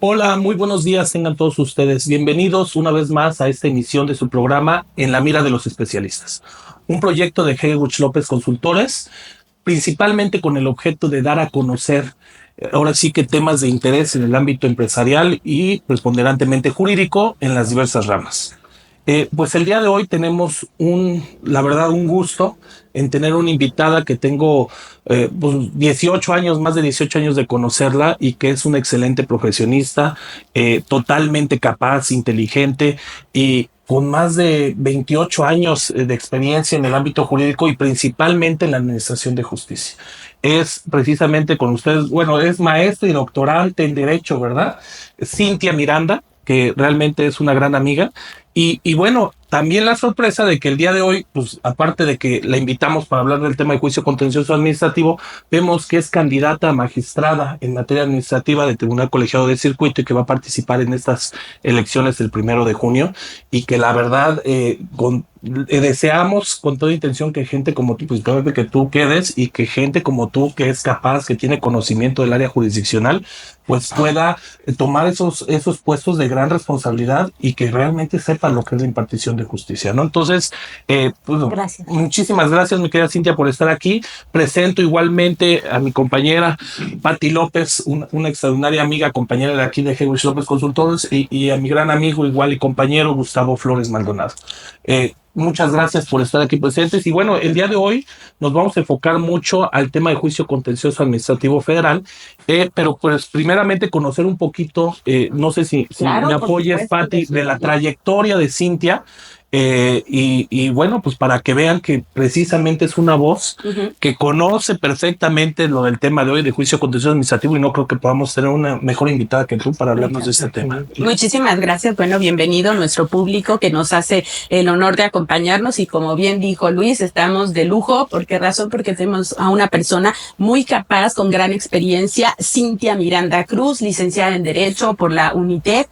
Hola, muy buenos días tengan todos ustedes. Bienvenidos una vez más a esta emisión de su programa En la mira de los especialistas, un proyecto de Hegewich López Consultores, principalmente con el objeto de dar a conocer, ahora sí que temas de interés en el ámbito empresarial y preponderantemente jurídico en las diversas ramas. Pues el día de hoy tenemos la verdad, un gusto en tener una invitada que tengo pues 18 años, más de 18 años de conocerla y que es una excelente profesionista, totalmente capaz, inteligente y con más de 28 años de experiencia en el ámbito jurídico y principalmente en la administración de justicia. Es precisamente con ustedes, bueno, es maestra y doctorante en Derecho, ¿verdad? Cintia Miranda, que realmente es una gran amiga. Y bueno, también la sorpresa de que el día de hoy, pues aparte de que la invitamos para hablar del tema de juicio contencioso administrativo, vemos que es candidata a magistrada en materia administrativa del Tribunal Colegiado de Circuito y que va a participar en estas elecciones del 1 de junio y que la verdad deseamos con toda intención que gente como tú, pues que tú quedes y que gente como tú que es capaz, que tiene conocimiento del área jurisdiccional, pues pueda tomar esos puestos de gran responsabilidad y que realmente sepa lo que es la impartición de justicia, ¿no? Entonces, pues, Gracias. muchísimas gracias, mi querida Cintia, por estar aquí. Presento igualmente a mi compañera Patti López, una extraordinaria amiga, compañera de aquí de Hegewich López Consultores, y a mi gran amigo igual y compañero Gustavo Flores Maldonado. Muchas gracias por estar aquí presentes. Y bueno, el día de hoy nos vamos a enfocar mucho al tema de juicio contencioso administrativo federal, pero pues primeramente conocer un poquito, no sé si Claro, me por apoyes, supuesto, Patti, de la Jesús. trayectoria de Cintia. Y bueno, pues para que vean que precisamente es una voz que conoce perfectamente lo del tema de hoy de juicio contencioso administrativo y no creo que podamos tener una mejor invitada que tú para hablarnos de este tema. Muchísimas gracias. Bueno, bienvenido a nuestro público que nos hace el honor de acompañarnos y como bien dijo Luis, estamos de lujo. ¿Por qué razón? Porque tenemos a una persona muy capaz, con gran experiencia, Cintia Miranda Cruz, licenciada en Derecho por la UNITED,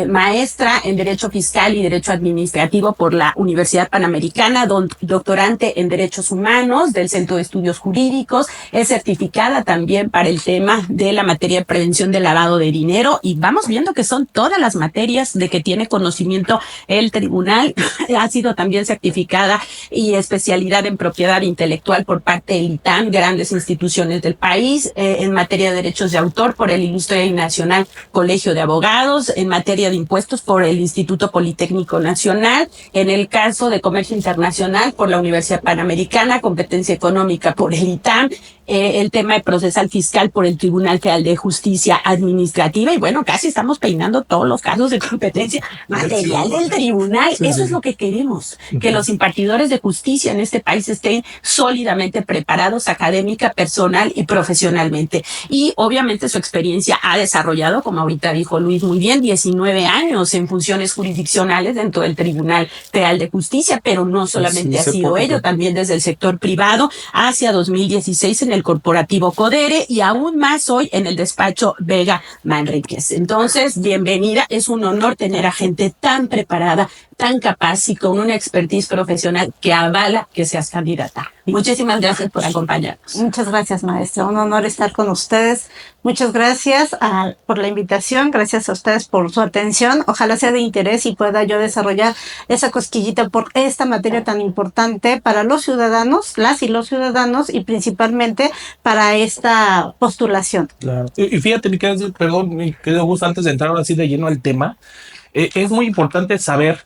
maestra en Derecho Fiscal y Derecho Administrativo por la Universidad Panamericana, doctorante en Derechos Humanos del Centro de Estudios Jurídicos, es certificada también para el tema de la materia de prevención del lavado de dinero y vamos viendo que son todas las materias de que tiene conocimiento el tribunal. Ha sido también certificada y especialidad en propiedad intelectual por parte del ITAM, grandes instituciones del país, en materia de derechos de autor por el Ilustre y Nacional Colegio de Abogados, en materia de impuestos por el Instituto Politécnico Nacional, en el caso de comercio internacional por la Universidad Panamericana, competencia económica por el ITAM, el tema de procesal fiscal por el Tribunal Federal de Justicia Administrativa y bueno, casi estamos peinando todos los casos de competencia material del tribunal. Eso es lo que queremos, que los impartidores de justicia en este país estén sólidamente preparados académica, personal y profesionalmente. Y obviamente su experiencia ha desarrollado, como ahorita dijo Luis muy bien, 19 años en funciones jurisdiccionales dentro del Tribunal Federal de Justicia, pero no solamente ha sido ello, también desde el sector privado hacia 2016 en el corporativo Codere y aún más hoy en el despacho Vega Manríquez. Entonces, bienvenida, es un honor tener a gente tan preparada, tan capaz y con una expertise profesional que avala que seas candidata. Muchísimas gracias por acompañarnos. Muchas gracias, maestra. Un honor estar con ustedes. Muchas gracias por la invitación. Gracias a ustedes por su atención. Ojalá sea de interés y pueda yo desarrollar esa cosquillita por esta materia tan importante para los ciudadanos, las y los ciudadanos, y principalmente para esta postulación. Claro. Y fíjate, mi querido Gus, antes de entrar ahora sí de lleno al tema, es muy importante saber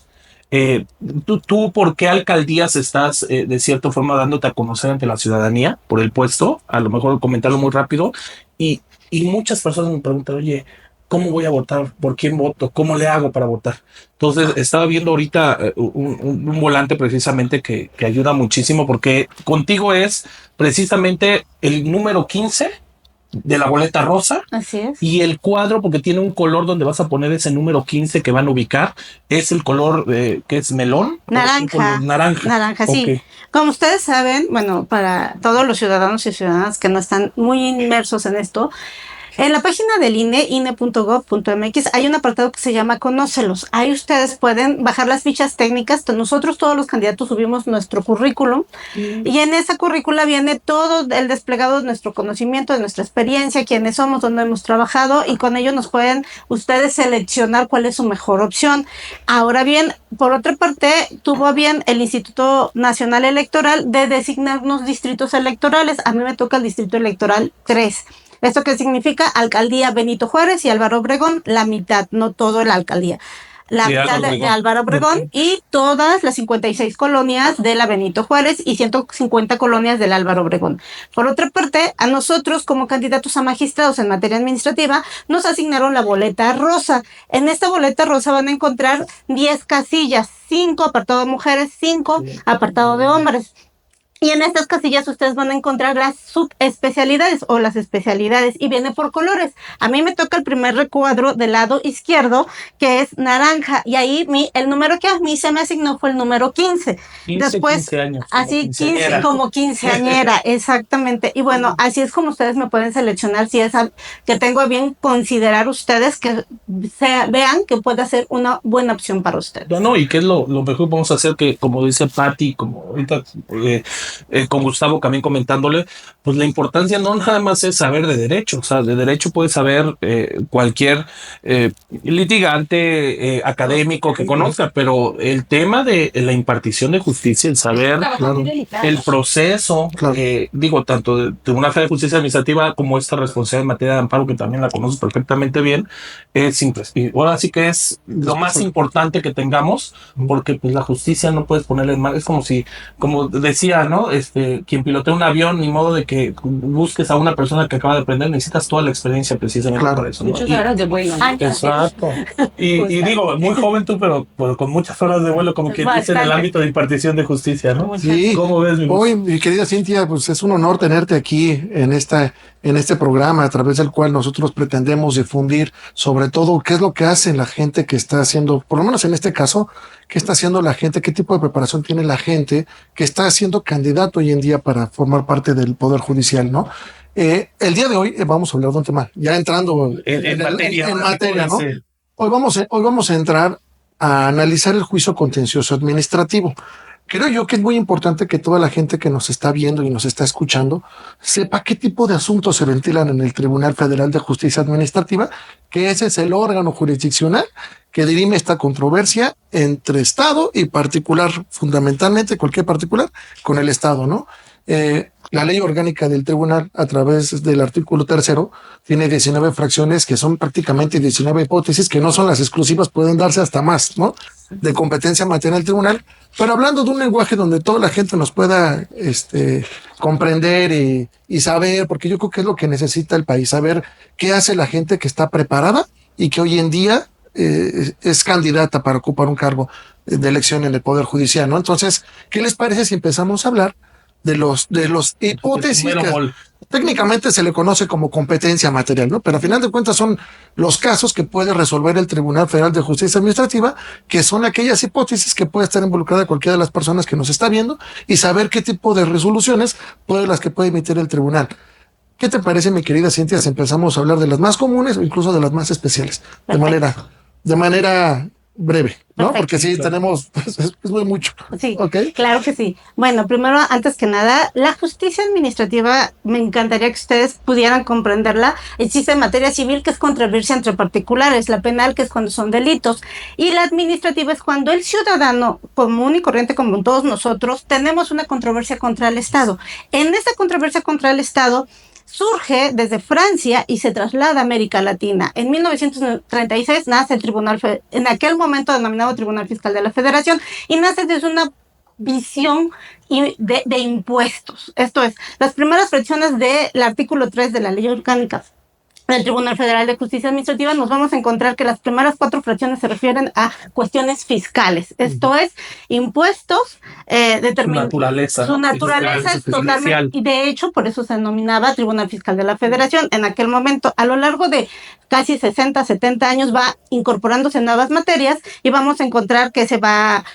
tú por qué alcaldías estás de cierta forma dándote a conocer ante la ciudadanía por el puesto, a lo mejor comentarlo muy rápido, y, y muchas personas me preguntan, oye, ¿cómo voy a votar? ¿Por quién voto? ¿Cómo le hago para votar? Entonces, estaba viendo ahorita un volante precisamente que ayuda muchísimo porque contigo es precisamente el número 15 de la boleta rosa. Así es. Y el cuadro, porque tiene un color donde vas a poner ese número 15 que van a ubicar, es el color que es melón. Naranja. Naranja. Naranja, sí. Okay. Como ustedes saben, bueno, para todos los ciudadanos y ciudadanas que no están muy inmersos en esto, En la página del INE, ine.gov.mx, hay un apartado que se llama Conócelos. Ahí ustedes pueden bajar las fichas técnicas. Nosotros, todos los candidatos, subimos nuestro currículum y en esa currícula viene todo el desplegado de nuestro conocimiento, de nuestra experiencia, quiénes somos, dónde hemos trabajado, y con ello nos pueden ustedes seleccionar cuál es su mejor opción. Ahora bien, por otra parte, tuvo bien el Instituto Nacional Electoral de designarnos distritos electorales. A mí me toca el Distrito Electoral 3. ¿Esto qué significa? Alcaldía Benito Juárez y Álvaro Obregón, la mitad, no todo la alcaldía. La mitad de Álvaro Obregón y todas las 56 colonias de la Benito Juárez y 150 colonias del Álvaro Obregón. Por otra parte, a nosotros como candidatos a magistrados en materia administrativa nos asignaron la boleta rosa. En esta boleta rosa van a encontrar 10 casillas, 5 apartado de mujeres, 5 apartado de hombres. Y en estas casillas ustedes van a encontrar las subespecialidades o las especialidades y viene por colores. A mí me toca el primer recuadro del lado izquierdo, que es naranja, y ahí el número que a mí se me asignó fue el número 15. 15, Después, 15 años. así 15 como quinceañera, exactamente. Y bueno, así es como ustedes me pueden seleccionar si es que tengo a bien considerar ustedes que vean que puede ser una buena opción para ustedes. No, y que es lo mejor vamos a hacer, que como dice Patti, como ahorita con Gustavo también comentándole, pues la importancia no nada más es saber de derecho. O sea, de derecho puede saber cualquier litigante académico que conozca, pero el tema de la impartición de justicia, el saber el proceso, digo, tanto de Tribunal Federal de Justicia Administrativa como esta responsabilidad en materia de amparo, que también la conoces perfectamente bien, es simple. Y ahora sí que es lo más importante que tengamos, porque pues la justicia no puedes ponerle en mal. Es como si, como decía, ¿no? Quien pilotea un avión, ni modo de que busques a una persona que acaba de aprender, necesitas toda la experiencia precisamente para eso, ¿no? Muchas horas de vuelo, ¿no? Exacto. Y digo, muy joven tú, pero con muchas horas de vuelo, como quien dice, en el ámbito de impartición de justicia, ¿no? Sí. ¿Cómo ves, mi querida Cintia? Pues es un honor tenerte aquí en este programa, a través del cual nosotros pretendemos difundir sobre todo qué es lo que hace la gente que está haciendo, por lo menos en este caso, qué está haciendo la gente, qué tipo de preparación tiene la gente que está siendo candidato hoy en día para formar parte del Poder Judicial, ¿no? El día de hoy vamos a hablar de un tema, ya entrando en materia, ¿no? Hoy vamos a entrar a analizar el juicio contencioso administrativo. Creo yo que es muy importante que toda la gente que nos está viendo y nos está escuchando sepa qué tipo de asuntos se ventilan en el Tribunal Federal de Justicia Administrativa, que ese es el órgano jurisdiccional que dirime esta controversia entre Estado y particular, fundamentalmente cualquier particular, con el Estado, ¿no? La ley orgánica del tribunal, a través del artículo 3º, tiene 19 fracciones que son prácticamente 19 hipótesis que no son las exclusivas, pueden darse hasta más, ¿no? De competencia material del tribunal, pero hablando de un lenguaje donde toda la gente nos pueda comprender y saber, porque yo creo que es lo que necesita el país, saber qué hace la gente que está preparada y que hoy en día es candidata para ocupar un cargo de elección en el Poder Judicial, ¿no? Entonces, ¿qué les parece si empezamos a hablar de los hipótesis que técnicamente se le conoce como competencia material, ¿no? Pero a final de cuentas son los casos que puede resolver el Tribunal Federal de Justicia Administrativa, que son aquellas hipótesis que puede estar involucrada cualquiera de las personas que nos está viendo y saber qué tipo de resoluciones las que puede emitir el tribunal. ¿Qué te parece, mi querida Cintia, si empezamos a hablar de las más comunes o incluso de las más especiales? De manera breve, ¿no? Perfecto. Porque sí, tenemos, es muy mucho. Sí, ¿Okay? Claro que sí. Bueno, primero, antes que nada, la justicia administrativa, me encantaría que ustedes pudieran comprenderla. Existe materia civil, que es controversia entre particulares, la penal, que es cuando son delitos, y la administrativa es cuando el ciudadano común y corriente, como todos nosotros, tenemos una controversia contra el Estado. En esta controversia contra el Estado, surge desde Francia y se traslada a América Latina. En 1936 nace el Tribunal, en aquel momento denominado Tribunal Fiscal de la Federación, y nace desde una visión de impuestos. Esto es, las primeras fracciones del artículo 3 de la Ley Orgánica del Tribunal Federal de Justicia Administrativa, nos vamos a encontrar que las primeras 4 fracciones se refieren a cuestiones fiscales. Esto es, impuestos, su naturaleza es totalmente, y de hecho, por eso se denominaba Tribunal Fiscal de la Federación. En aquel momento, a lo largo de casi 60, 70 años, va incorporándose nuevas materias y vamos a encontrar que se va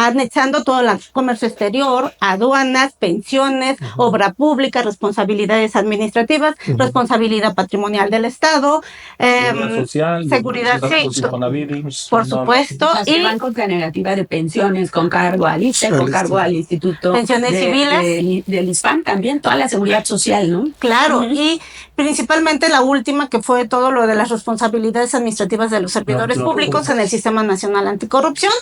anexando todo el comercio exterior, aduanas, pensiones, obra pública, responsabilidades administrativas, responsabilidad patrimonial del Estado, Seguridad social, seguridad, sí, por no, supuesto, Y van contra negativa de pensiones con cargo al ISSSTE, con cargo al Instituto pensiones civiles, del ISPAN también, toda la seguridad social, ¿no? claro, y principalmente la última que fue todo lo de las responsabilidades administrativas de los servidores públicos en el Sistema Nacional Anticorrupción.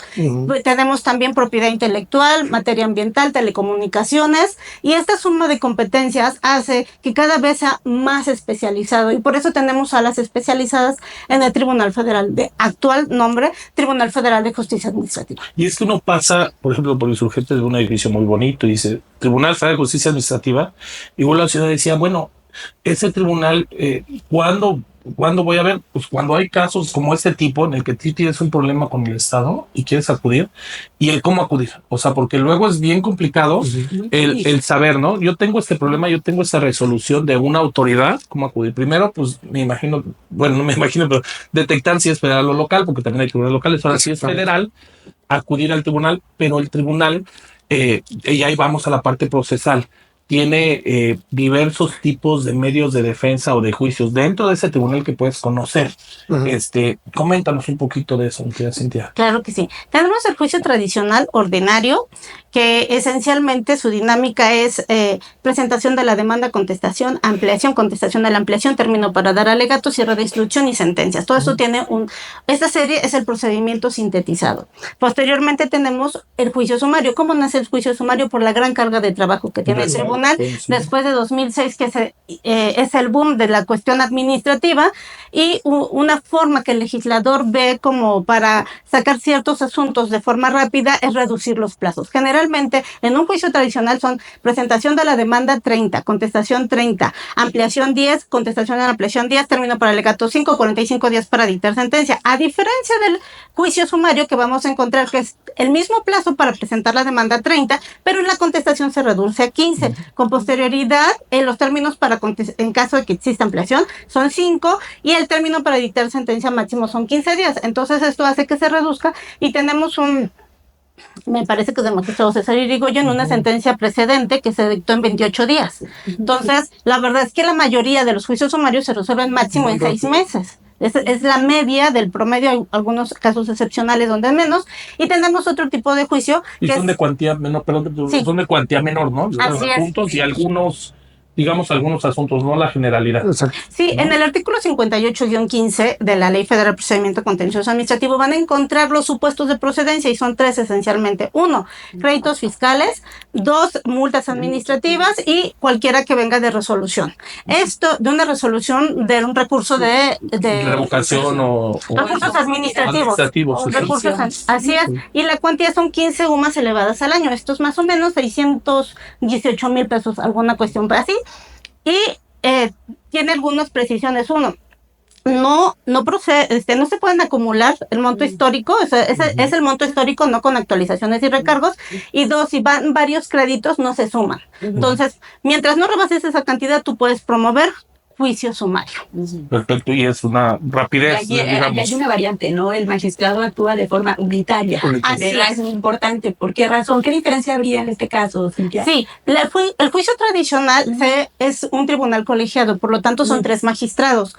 Tenemos también propiedad intelectual, materia ambiental, telecomunicaciones, y esta suma de competencias hace que cada vez sea más especializado, y por eso tenemos salas especializadas en el Tribunal Federal, de actual nombre, Tribunal Federal de Justicia Administrativa. Y es que uno pasa, por ejemplo, por Insurgentes de un edificio muy bonito y dice Tribunal Federal de Justicia Administrativa, y luego la ciudad decía, bueno, ese tribunal, ¿cuándo voy a ver? Pues cuando hay casos como este tipo en el que tú tienes un problema con el Estado y quieres acudir, y el cómo acudir. O sea, porque luego es bien complicado el saber, ¿no? Yo tengo este problema, yo tengo esta resolución de una autoridad, ¿cómo acudir? Primero, pues me imagino, bueno, no me imagino, pero detectar si es federal o local, porque también hay tribunales locales. Ahora, si es federal, acudir al tribunal, pero el tribunal, y ahí vamos a la parte procesal, tiene diversos tipos de medios de defensa o de juicios dentro de ese tribunal que puedes conocer. Coméntanos un poquito de eso, mi querida Cintia. Claro que sí. Tenemos el juicio tradicional ordinario, que esencialmente su dinámica es presentación de la demanda, contestación, ampliación, contestación de la ampliación, término para dar alegatos, cierre de instrucción y sentencias. Todo esto tiene esta serie es el procedimiento sintetizado. Posteriormente tenemos el juicio sumario. ¿Cómo nace el juicio sumario? Por la gran carga de trabajo que tiene el tribunal después de 2006, que es el boom de la cuestión administrativa, y una forma que el legislador ve como para sacar ciertos asuntos de forma rápida es reducir los plazos. Generalmente en un juicio tradicional son presentación de la demanda 30, contestación 30, ampliación 10, contestación de la ampliación 10, término para alegato 5, 45 días para dictar sentencia. A diferencia del juicio sumario, que vamos a encontrar que es el mismo plazo para presentar la demanda 30, pero en la contestación se reduce a 15. Con posterioridad, los términos para en caso de que exista ampliación son 5, y el término para dictar sentencia máximo son 15 días. Entonces esto hace que se reduzca, y tenemos me parece que es del magistrado César Irigoyen, una sentencia precedente que se dictó en 28 días. Entonces, la verdad es que la mayoría de los juicios sumarios se resuelven máximo en 6 meses. Es la media del promedio, hay algunos casos excepcionales donde menos, y tenemos otro tipo de juicio. Y son de cuantía menor, son de cuantía menor, ¿no? Así es. Puntos y algunos, digamos, algunos asuntos, no la generalidad. Exacto. Sí, en el artículo 58-15 de la Ley Federal de Procedimiento Contencioso Administrativo van a encontrar los supuestos de procedencia, y son 3 esencialmente. 1, créditos fiscales; 2, multas administrativas; y cualquiera que venga de resolución. Esto de una resolución de un recurso de revocación o recursos administrativos. Así es. Y la cuantía son 15 UMAS elevadas al año. Esto es más o menos 618,000 pesos, alguna cuestión así. Y tiene algunas precisiones. 1, no procede, no se pueden acumular el monto histórico, es el monto histórico, no con actualizaciones y recargos. Y 2, si van varios créditos, no se suman. Entonces, mientras no rebases esa cantidad, tú puedes promover juicio sumario. Perfecto, y es una rapidez, y digamos. hay una variante, ¿no? El magistrado actúa de forma unitaria. Así es muy importante. ¿Por qué razón? ¿Qué diferencia habría en este caso, Cintia? Sí, el juicio tradicional es un tribunal colegiado, por lo tanto son 3 magistrados.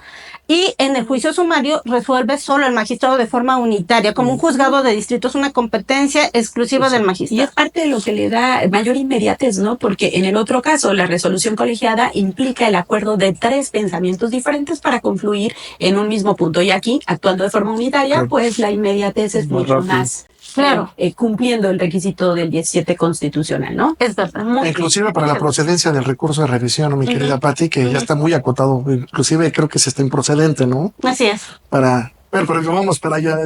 Y en el juicio sumario resuelve solo el magistrado de forma unitaria, como un juzgado de distrito, es una competencia exclusiva del magistrado. Y es parte de lo que le da mayor inmediatez, ¿no? Porque en el otro caso, la resolución colegiada implica el acuerdo de 3 pensamientos diferentes para confluir en un mismo punto. Y aquí, actuando de forma unitaria, pues la inmediatez es mucho más, claro, cumpliendo el requisito del 17 constitucional, ¿no? Es verdad. Inclusive para la procedencia del recurso de revisión, mi querida Pati, que ya está muy acotado, inclusive creo que se está improcedente, ¿no? Así es. Pero vamos para allá.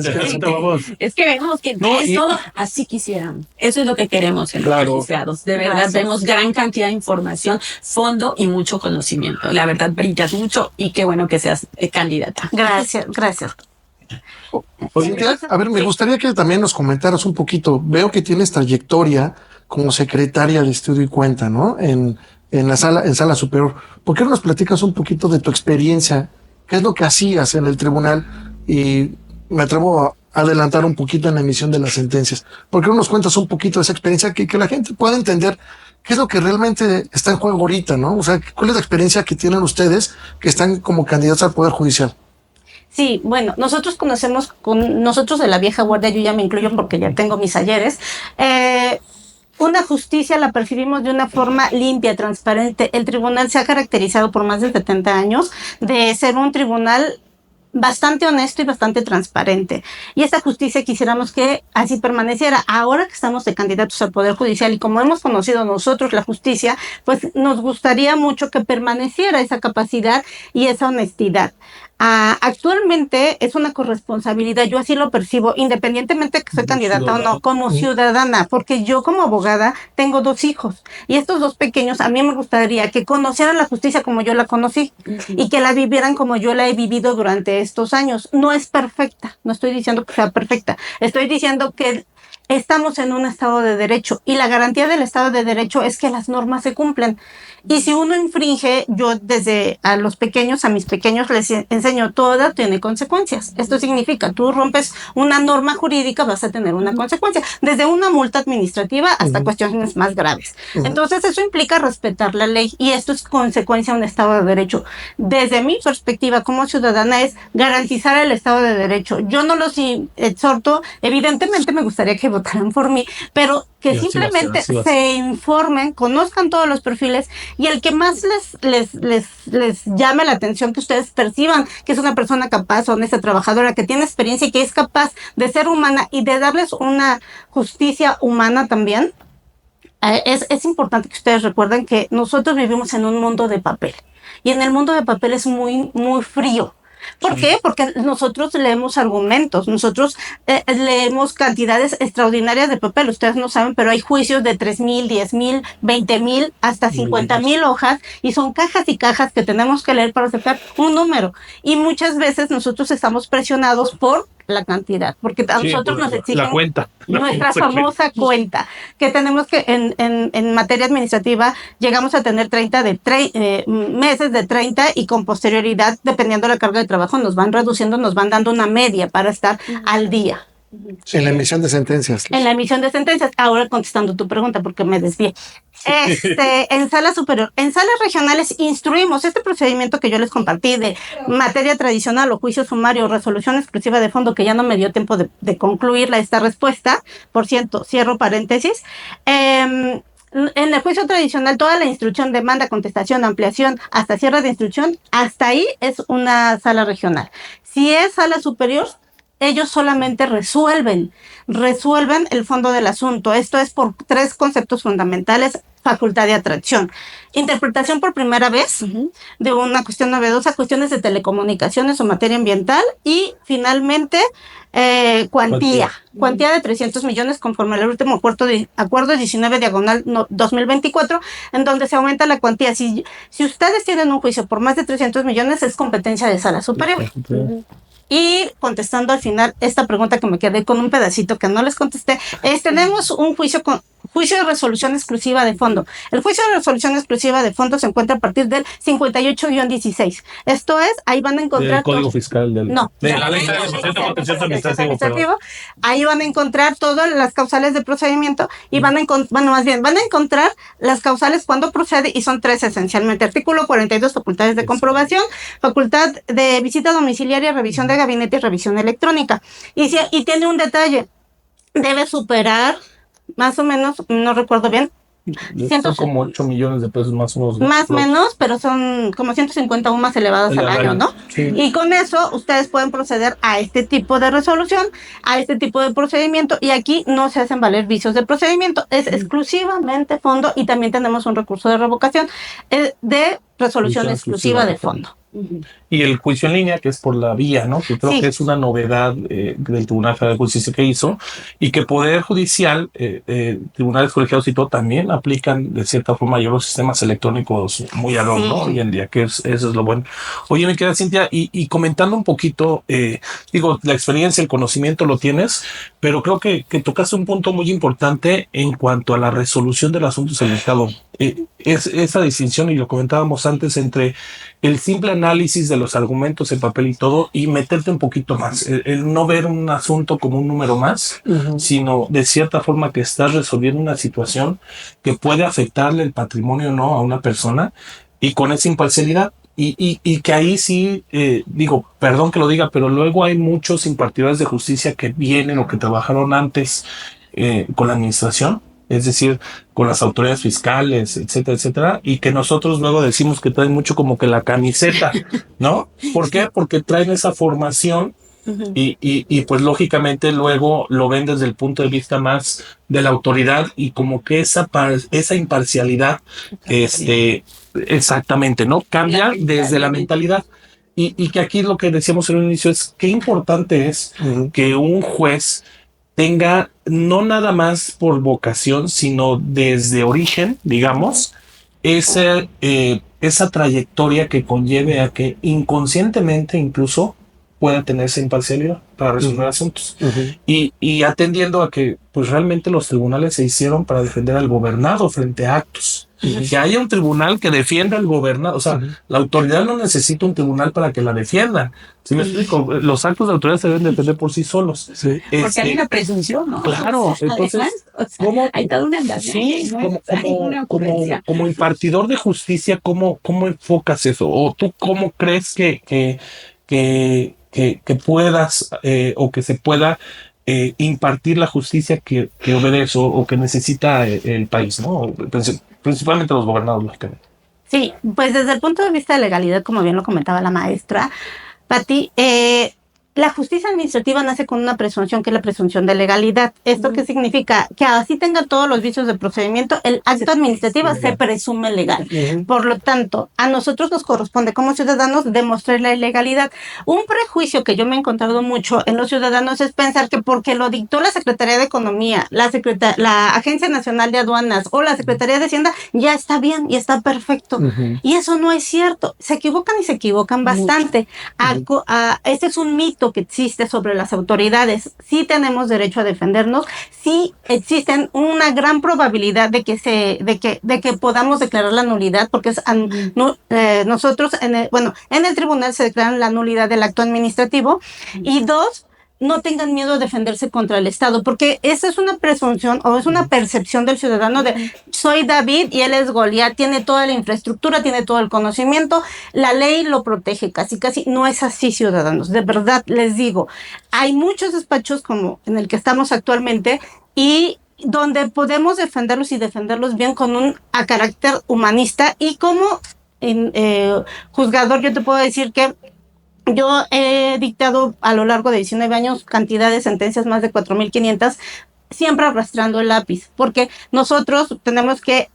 Es que vemos que No, es todo así quisiéramos. Eso es lo que queremos en los Claro. magistrados. De verdad, vemos gran cantidad de información, fondo y mucho conocimiento. La verdad, brillas mucho, y qué bueno que seas candidata. Gracias. Cintia, a ver, me gustaría que también nos comentaras un poquito. Veo que tienes trayectoria como secretaria de Estudio y Cuenta, ¿no? En sala superior. ¿Por qué no nos platicas un poquito de tu experiencia? ¿Qué es lo que hacías en el tribunal? Y me atrevo adelantar un poquito en la emisión de las sentencias. ¿Por qué no nos cuentas un poquito de esa experiencia que la gente pueda entender qué es lo que realmente está en juego ahorita, ¿no? O sea, ¿cuál es la experiencia que tienen ustedes que están como candidatos al Poder Judicial? Sí, bueno, nosotros de la vieja guardia, yo ya me incluyo porque ya tengo mis ayeres, una justicia la percibimos de una forma limpia, transparente. El tribunal se ha caracterizado por más de 70 años de ser un tribunal bastante honesto y bastante transparente. Y esa justicia quisiéramos que así permaneciera. Ahora que estamos de candidatos al Poder Judicial y como hemos conocido nosotros la justicia, pues nos gustaría mucho que permaneciera esa capacidad y esa honestidad. Actualmente es una corresponsabilidad, yo así lo percibo, independientemente de que soy candidata o no, como ciudadana, porque yo como abogada tengo 2 hijos y estos 2 pequeños a mí me gustaría que conocieran la justicia como yo la conocí y que la vivieran como yo la he vivido durante estos años. No es perfecta, no estoy diciendo que sea perfecta, estoy diciendo que estamos en un Estado de Derecho y la garantía del Estado de Derecho es que las normas se cumplen. Y si uno infringe, yo desde a mis pequeños les enseño, toda tiene consecuencias. Esto significa, tú rompes una norma jurídica, vas a tener una consecuencia, desde una multa administrativa hasta cuestiones más graves. Entonces eso implica respetar la ley y esto es consecuencia de un Estado de Derecho. Desde mi perspectiva como ciudadana es garantizar el Estado de Derecho. Yo no los exhorto, evidentemente me gustaría que votaran por mí, pero que simplemente se informen, conozcan todos los perfiles y el que más les llame la atención, que ustedes perciban que es una persona capaz, honesta, trabajadora, que tiene experiencia y que es capaz de ser humana y de darles una justicia humana también. Es importante que ustedes recuerden que nosotros vivimos en un mundo de papel y en el mundo de papel es muy, muy frío. ¿Por qué? Porque nosotros leemos argumentos, nosotros leemos cantidades extraordinarias de papel. Ustedes no saben, pero hay juicios de 3,000, 10,000, 20,000, hasta 50,000 hojas y son cajas y cajas que tenemos que leer para sacar un número. Y muchas veces nosotros estamos presionados por la cantidad, porque a nosotros nos exigen la cuenta, nuestra famosa cuenta, que tenemos que en materia administrativa llegamos a tener 30 meses de 30 y con posterioridad, dependiendo de la carga de trabajo, nos van reduciendo, nos van dando una media para estar al día. En la emisión de sentencias. En la emisión de sentencias. Ahora contestando tu pregunta porque me desvié. En sala superior, en salas regionales instruimos este procedimiento que yo les compartí de materia tradicional o juicio sumario o resolución exclusiva de fondo, que ya no me dio tiempo de concluir esta respuesta. Por cierto, cierro paréntesis. En el juicio tradicional, toda la instrucción, demanda, contestación, ampliación, hasta cierre de instrucción, hasta ahí es una sala regional. Si es sala superior, ellos solamente resuelven el fondo del asunto. Esto es por 3 conceptos fundamentales: facultad de atracción, interpretación por primera vez de una cuestión novedosa, cuestiones de telecomunicaciones o materia ambiental y finalmente cuantía de 300 millones conforme al último acuerdo 19/2024, en donde se aumenta la cuantía. Si ustedes tienen un juicio por más de 300 millones, es competencia de sala superior. Y contestando al final esta pregunta que me quedé con un pedacito que no les contesté, tenemos un juicio de resolución exclusiva de fondo. El juicio de resolución exclusiva de fondo se encuentra a partir del 58-16. Esto es, ahí van a encontrar... Del Código Fiscal. De la Ley de Contencioso Administrativo. Ahí van a encontrar todas las causales de procedimiento y van a encontrar las causales cuando procede, y son 3 esencialmente. Artículo 42, facultades de comprobación, facultad de visita domiciliaria, revisión de gabinete y revisión electrónica. Y tiene un detalle, debe superar más o menos, no recuerdo bien, son como 8 millones de pesos más o menos. Más o menos, pero son como 150 UMAS elevadas al año, ¿no? Sí. Y con eso ustedes pueden proceder a este tipo de resolución, a este tipo de procedimiento, y aquí no se hacen valer vicios de procedimiento, es exclusivamente fondo, y también tenemos un recurso de revocación de resolución exclusiva de fondo. Y el juicio en línea, que es por la vía, ¿no? Que creo que es una novedad del Tribunal Federal de Justicia que hizo, y que Poder Judicial, tribunales colegiados y todo, también aplican de cierta forma ya los sistemas electrónicos muy ad hoc, ¿no? Hoy en día, que eso es lo bueno. Oye, me queda Cintia, y comentando un poquito, la experiencia, el conocimiento lo tienes, pero creo que tocaste un punto muy importante en cuanto a la resolución del asunto en el Estado. Es esa distinción, y lo comentábamos antes, entre el simple análisis de los argumentos, el papel y todo, y meterte un poquito más. El no ver un asunto como un número más, sino de cierta forma que estás resolviendo una situación que puede afectarle el patrimonio o no a una persona, y con esa imparcialidad. Y que ahí sí, digo, perdón que lo diga, pero luego hay muchos impartidores de justicia que vienen o que trabajaron antes con la administración, es decir, con las autoridades fiscales, etcétera, etcétera, y que nosotros luego decimos que traen mucho como que la camiseta, ¿no? ¿Por qué? Porque traen esa formación y pues lógicamente luego lo ven desde el punto de vista más de la autoridad y como que esa imparcialidad, exactamente, ¿no? Cambia desde la mentalidad. Y que aquí lo que decíamos en un inicio es qué importante es que un juez tenga no nada más por vocación, sino desde origen, digamos, esa trayectoria que conlleve a que inconscientemente incluso pueda tener esa imparcialidad para resolver asuntos. Y atendiendo a que pues realmente los tribunales se hicieron para defender al gobernado frente a actos. Que haya un tribunal que defienda al gobernado. O sea, la autoridad no necesita un tribunal para que la defiendan. ¿Sí me explico? Los actos de autoridad se deben defender por sí solos. Porque hay una presunción, ¿no? Claro, entonces, además, o sea, hay toda una andamiaje, sí, ¿no? Hay una ocurrencia. como impartidor de justicia, ¿cómo enfocas eso? ¿O tú cómo crees que puedas o que se pueda impartir la justicia que obedece o que necesita el país, ¿no? Principalmente los gobernados, lógicamente. Sí, pues desde el punto de vista de legalidad, como bien lo comentaba la maestra, Pati, la justicia administrativa nace con una presunción que es la presunción de legalidad. ¿Esto qué significa? Que así tenga todos los vicios de procedimiento, el acto administrativo se presume legal. Por lo tanto, a nosotros nos corresponde como ciudadanos demostrar la ilegalidad. Un prejuicio que yo me he encontrado mucho en los ciudadanos es pensar que porque lo dictó la Secretaría de Economía, la Agencia Nacional de Aduanas o la Secretaría de Hacienda, ya está bien y está perfecto. Y eso no es cierto. Se equivocan y se equivocan bastante. Este es un mito que existe sobre las autoridades. Sí tenemos derecho a defendernos, sí existen una gran probabilidad de que podamos declarar la nulidad, porque nosotros en el tribunal se declara la nulidad del acto administrativo. Y dos, no tengan miedo de defenderse contra el Estado, porque esa es una presunción o es una percepción del ciudadano de soy David y él es Goliat, tiene toda la infraestructura, tiene todo el conocimiento, la ley lo protege, casi. No es así, ciudadanos. De verdad, les digo, hay muchos despachos como en el que estamos actualmente y donde podemos defenderlos y defenderlos bien con un carácter humanista y como juzgador yo te puedo decir que yo he dictado a lo largo de 19 años cantidad de sentencias, más de 4,500, siempre arrastrando el lápiz, porque nosotros tenemos que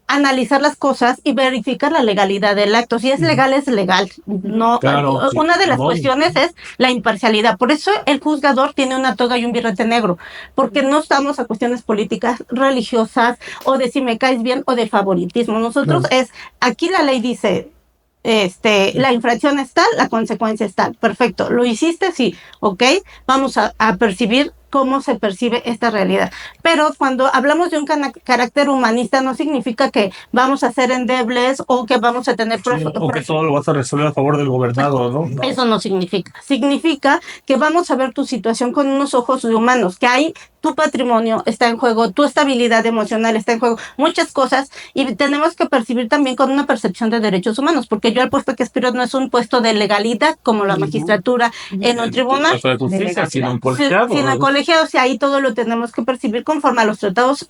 analizar las cosas y verificar la legalidad del acto. Si es legal, es legal. No, claro, una de las cuestiones es la imparcialidad. Por eso el juzgador tiene una toga y un birrete negro, porque no estamos a cuestiones políticas, religiosas, o de si me caes bien, o de favoritismo. Nosotros aquí la ley dice, la infracción es tal, la consecuencia es tal. Perfecto, lo hiciste, sí, ok, vamos a percibir cómo se percibe esta realidad. Pero cuando hablamos de un carácter humanista, no significa que vamos a ser endebles o que vamos a tener... o que todo lo vas a resolver a favor del gobernado, ¿no? Eso no significa. Significa que vamos a ver tu situación con unos ojos de humanos, que hay tu patrimonio está en juego, tu estabilidad emocional está en juego, muchas cosas, y tenemos que percibir también con una percepción de derechos humanos, porque yo el puesto que aspiro no es un puesto de legalidad como la magistratura en un tribunal, sino en colegiado. Sino en colegiados, y ahí todo lo tenemos que percibir conforme a los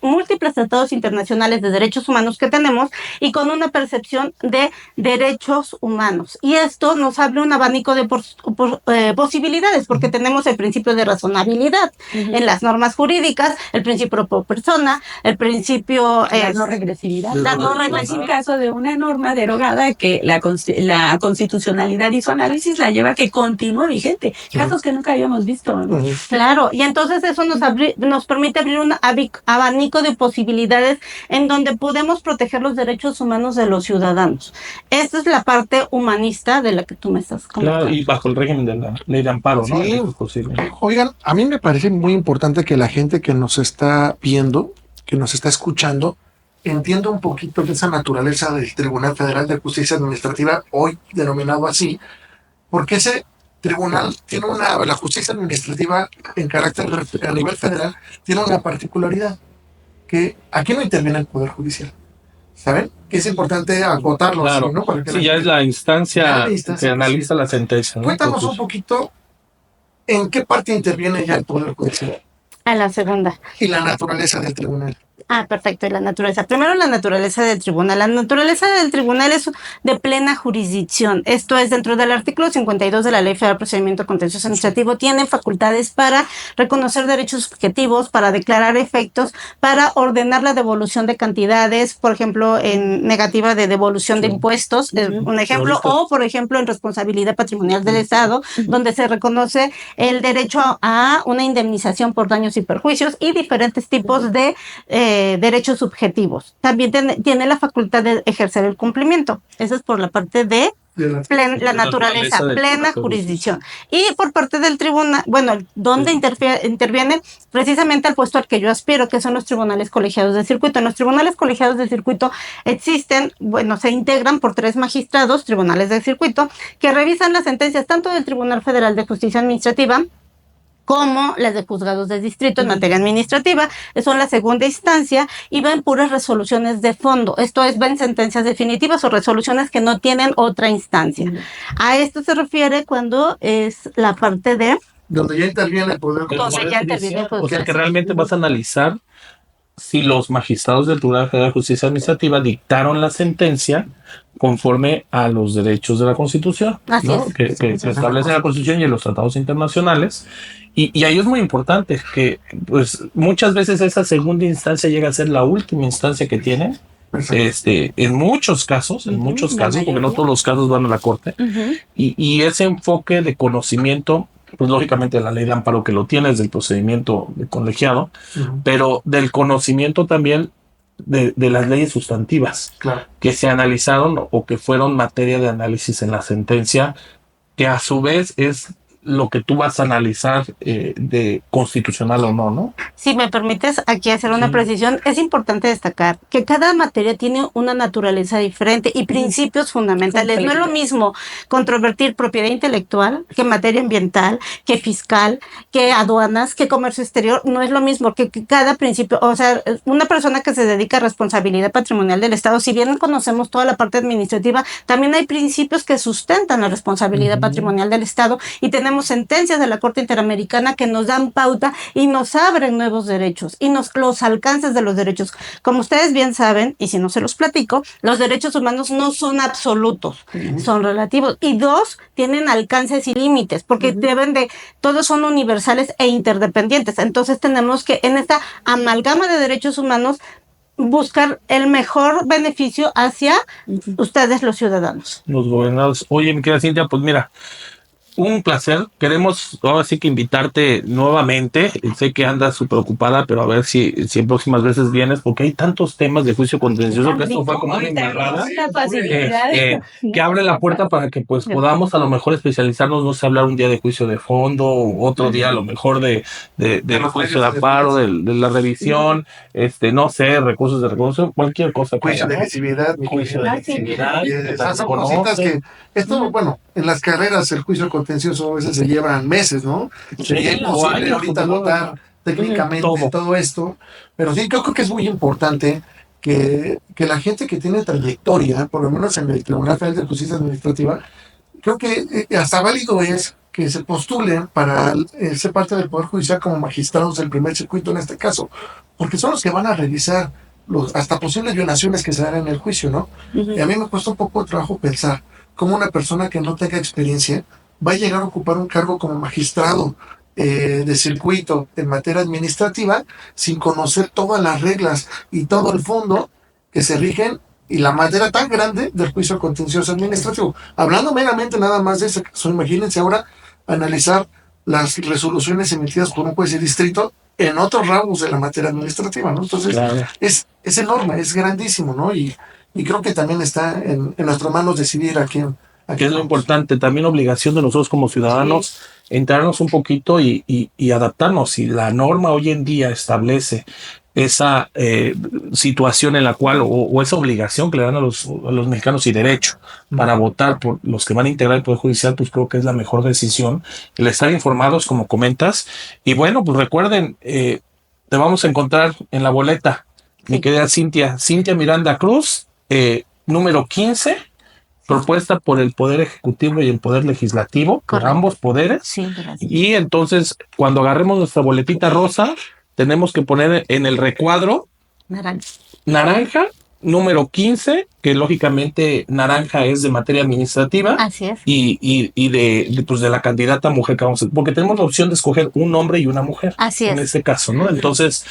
múltiples tratados internacionales de derechos humanos que tenemos y con una percepción de derechos humanos. Y esto nos abre un abanico de posibilidades, porque tenemos el principio de razonabilidad en las normas jurídicas, el principio pro persona, el principio... la no regresividad. La no regresividad. Es un caso de una norma derogada que la constitucionalidad y su análisis la lleva a que continúe vigente. Casos que nunca habíamos visto, ¿no? Claro, y entonces eso nos permite abrir un abanico de posibilidades en donde podemos proteger los derechos humanos de los ciudadanos. Esta es la parte humanista de la que tú me estás comentando. Claro, y bajo el régimen de la ley de amparo, ¿no? Sí. Es posible. Oigan, a mí me parece muy importante que la gente que nos está viendo, que nos está escuchando, entienda un poquito de esa naturaleza del Tribunal Federal de Justicia Administrativa, hoy denominado así, porque ese tribunal tiene la justicia administrativa en carácter a nivel federal tiene una particularidad, que aquí no interviene el Poder Judicial. ¿Saben? Que es importante acotarlo, Claro. así, ¿no? Para que Sí, ya es la instancia instancia que analiza la sentencia, ¿no? Cuéntanos un Entonces, poquito en qué parte interviene ya el Poder Judicial A la segunda. y la naturaleza del tribunal. Ah, perfecto. Y la naturaleza. Primero, la naturaleza del tribunal. La naturaleza del tribunal es de plena jurisdicción. Esto es, dentro del artículo 52 de la Ley Federal de Procedimiento Contencioso Administrativo, tienen facultades para reconocer derechos subjetivos, para declarar efectos, para ordenar la devolución de cantidades, por ejemplo, en negativa de devolución de impuestos, un ejemplo, Ahorita. o, por ejemplo, en responsabilidad patrimonial del Estado, donde se reconoce el derecho a una indemnización por daños y perjuicios y diferentes tipos de derechos subjetivos. También tiene la facultad de ejercer el cumplimiento. Eso es por la parte de la naturaleza, plena jurisdicción. Y por parte del tribunal, bueno, donde interviene precisamente al puesto al que yo aspiro, que son los tribunales colegiados de circuito. En los tribunales colegiados de circuito existen, bueno, se integran por 3 magistrados, tribunales de circuito, que revisan las sentencias tanto del Tribunal Federal de Justicia Administrativa como las de juzgados de distrito en materia administrativa, son la segunda instancia y ven puras resoluciones de fondo. Esto es, ven sentencias definitivas o resoluciones que no tienen otra instancia. A esto se refiere cuando es la parte de... Donde ya interviene el Poder Donde Judicial. ya interviene el Poder o sea, que Judicial. realmente vas a analizar si los magistrados del Tribunal Federal de Justicia Administrativa dictaron la sentencia conforme a los derechos de la Constitución, Así ¿no? es. Que se establece en la Constitución y en los tratados internacionales. Y ahí es muy importante que, pues, muchas veces esa segunda instancia llega a ser la última instancia que tiene. En muchos casos, porque no todos los casos van a la corte, y ese enfoque de conocimiento, pues lógicamente la ley de amparo que lo tiene es del procedimiento de colegiado, pero del conocimiento también de las leyes sustantivas Claro. que se analizaron o que fueron materia de análisis en la sentencia, que a su vez es lo que tú vas a analizar de constitucional o no, ¿no? Si me permites aquí hacer una precisión, es importante destacar que cada materia tiene una naturaleza diferente y principios fundamentales. No es lo mismo controvertir propiedad intelectual que materia ambiental, que fiscal, que aduanas, que comercio exterior. No es lo mismo que cada principio, o sea, una persona que se dedica a responsabilidad patrimonial del Estado, si bien conocemos toda la parte administrativa, también hay principios que sustentan la responsabilidad patrimonial del Estado y tenemos sentencias de la Corte Interamericana que nos dan pauta y nos abren nuevos derechos y los alcances de los derechos. Como ustedes bien saben, y si no se los platico, los derechos humanos no son absolutos, son relativos. Y 2, tienen alcances y límites, porque todos son universales e interdependientes. Entonces tenemos que, en esta amalgama de derechos humanos, buscar el mejor beneficio hacia ustedes, los ciudadanos. Los gobernados. Oye, mi querida Cintia, pues mira, un placer. Queremos ahora sí que invitarte nuevamente. Sé que andas súper ocupada, pero a ver si en próximas veces vienes, porque hay tantos temas de juicio contencioso que esto fue como una embarrada. Que abre la puerta para que pues podamos a lo mejor especializarnos, no sé, hablar un día de juicio de fondo, otro día a lo mejor del juicio de amparo, de la revisión, no sé, recursos de recursos, cualquier cosa. Juicio de agresividad. Juicio de agresividad. Esas son cositas que, esto, bueno, en las carreras el juicio contencioso a veces se llevan meses, ¿no? Sería imposible ahorita notar técnicamente todo esto, pero sí, yo creo que es muy importante que la gente que tiene trayectoria, por lo menos en el Tribunal Federal de Justicia Administrativa, creo que hasta válido es que se postulen para ser parte del Poder Judicial como magistrados del primer circuito en este caso, porque son los que van a revisar hasta posibles violaciones que se dan en el juicio, ¿no? Y a mí me cuesta un poco de trabajo pensar cómo una persona que no tenga experiencia va a llegar a ocupar un cargo como magistrado de circuito en materia administrativa sin conocer todas las reglas y todo el fondo que se rigen y la materia tan grande del juicio contencioso administrativo. Hablando meramente nada más de ese caso, imagínense ahora analizar las resoluciones emitidas por un juez de distrito en otros ramos de la materia administrativa, ¿no? Entonces, claro, es enorme, es grandísimo, ¿no? Y creo que también está en nuestras manos decidir a quién. Que es lo importante, también obligación de nosotros como ciudadanos, entrarnos un poquito y adaptarnos. Si la norma hoy en día establece esa situación en la cual, o esa obligación que le dan a los mexicanos y derecho para votar por los que van a integrar el Poder Judicial, pues creo que es la mejor decisión, el estar informados, como comentas. Y bueno, pues recuerden, te vamos a encontrar en la boleta, mi querida Cintia Miranda Cruz, número 15, propuesta por el Poder Ejecutivo y el Poder Legislativo, por ambos poderes. Sí, gracias. Y entonces, cuando agarremos nuestra boletita rosa, tenemos que poner en el recuadro naranja, número 15, que lógicamente naranja es de materia administrativa. Así es. Y de la candidata mujer que vamos a, porque tenemos la opción de escoger un hombre y una mujer. Así es. En este caso, ¿no? Entonces,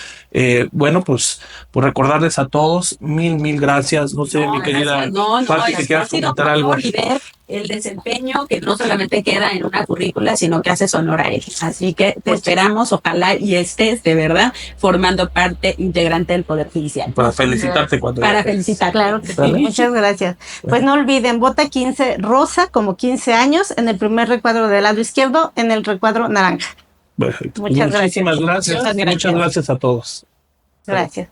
bueno, pues recordarles a todos, mil gracias. No sé, mi querida Pati, que quieras comentar algo. Y ver el desempeño que no solamente queda en una currícula, sino que hace honor a él. Así que te esperamos, ojalá y estés de verdad formando parte integrante del Poder Judicial. Para felicitarte cuando Para felicitar. Claro que sí. ¿Vale? Muchas gracias. Pues no olviden, vota 15 rosa, como 15 años, en el primer recuadro del lado izquierdo, en el recuadro naranja. Perfecto. Muchas Muchísimas gracias. gracias. Muchas gracias a todos. Gracias.